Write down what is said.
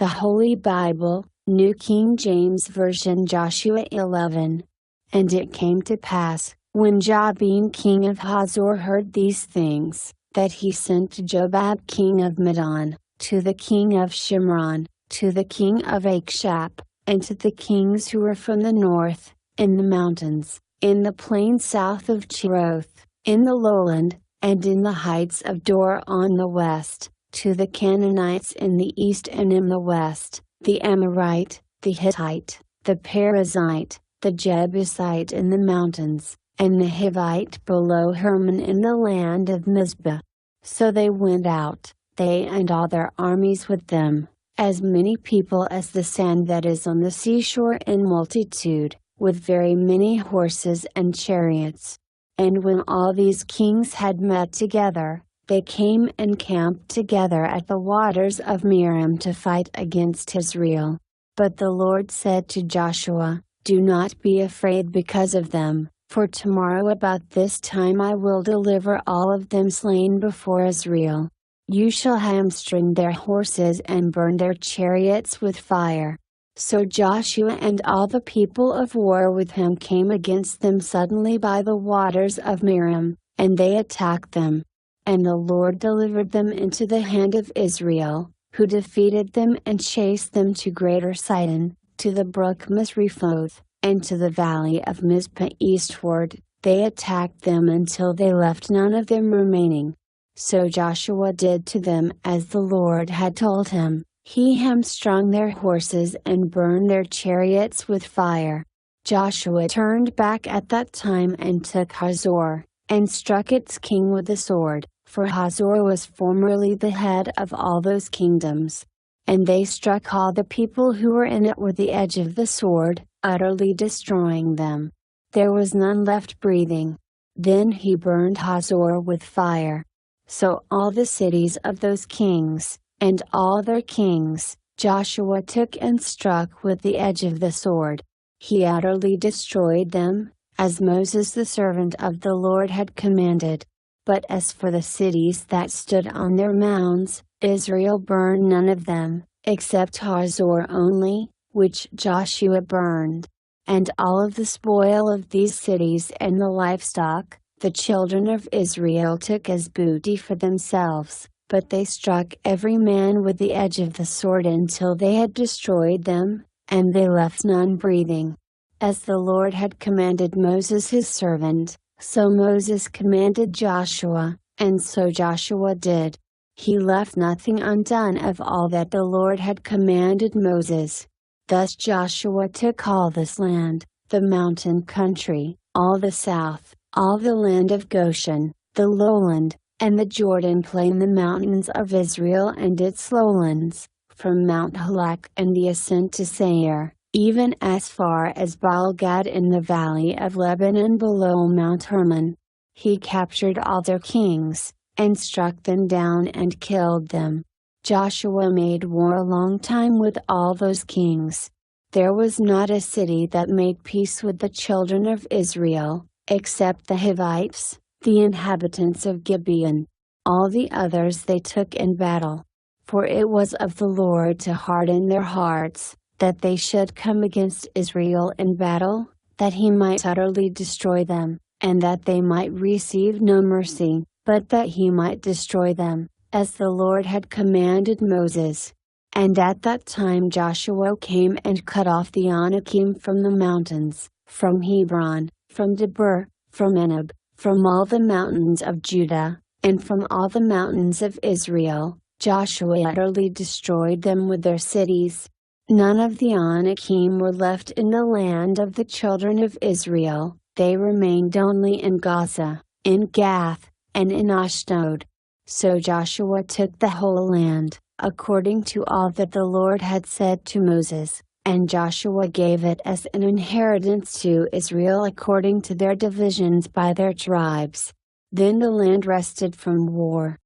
The Holy Bible, New King James Version, Joshua 11. And it came to pass, when Jabin king of Hazor heard these things, that he sent to Jobab king of Midian, to the king of Shimron, to the king of Akshap, and to the kings who were from the north, in the mountains, in the plain south of Cheroth, in the lowland, and in the heights of Dor on the west, to the Canaanites in the east and in the west, the Amorite, the Hittite, the Perizzite, the Jebusite in the mountains, and the Hivite below Hermon in the land of Mizpah. So they went out, they and all their armies with them, as many people as the sand that is on the seashore in multitude, with very many horses and chariots. And when all these kings had met together, they came and camped together at the waters of Merom to fight against Israel. But the Lord said to Joshua, "Do not be afraid because of them, for tomorrow about this time I will deliver all of them slain before Israel. You shall hamstring their horses and burn their chariots with fire." So Joshua and all the people of war with him came against them suddenly by the waters of Merom, and they attacked them. And the Lord delivered them into the hand of Israel, who defeated them and chased them to Greater Sidon, to the brook Misrephoth, and to the valley of Mizpah eastward. They attacked them until they left none of them remaining. So Joshua did to them as the Lord had told him. He hamstrung their horses and burned their chariots with fire. Joshua turned back at that time and took Hazor, and struck its king with the sword, for Hazor was formerly the head of all those kingdoms. And they struck all the people who were in it with the edge of the sword, utterly destroying them. There was none left breathing. Then he burned Hazor with fire. So all the cities of those kings, and all their kings, Joshua took and struck with the edge of the sword. He utterly destroyed them, as Moses the servant of the Lord had commanded. But as for the cities that stood on their mounds, Israel burned none of them, except Hazor only, which Joshua burned. And all of the spoil of these cities and the livestock, the children of Israel took as booty for themselves, but they struck every man with the edge of the sword until they had destroyed them, and they left none breathing. As the Lord had commanded Moses his servant, so Moses commanded Joshua, and so Joshua did. He left nothing undone of all that the Lord had commanded Moses. Thus Joshua took all this land, the mountain country, all the south, all the land of Goshen, the lowland, and the Jordan plain, the mountains of Israel and its lowlands, from Mount Halak and the ascent to Seir, even as far as Baal-gad in the valley of Lebanon below Mount Hermon. He captured all their kings, and struck them down and killed them. Joshua made war a long time with all those kings. There was not a city that made peace with the children of Israel, except the Hivites, the inhabitants of Gibeon. All the others they took in battle. For it was of the Lord to harden their hearts, that they should come against Israel in battle, that he might utterly destroy them, and that they might receive no mercy, but that he might destroy them, as the Lord had commanded Moses. And at that time Joshua came and cut off the Anakim from the mountains, from Hebron, from Debir, from Anab, from all the mountains of Judah, and from all the mountains of Israel. Joshua utterly destroyed them with their cities. None of the Anakim were left in the land of the children of Israel. They remained only in Gaza, in Gath, and in Ashdod. So Joshua took the whole land, according to all that the Lord had said to Moses, and Joshua gave it as an inheritance to Israel according to their divisions by their tribes. Then the land rested from war.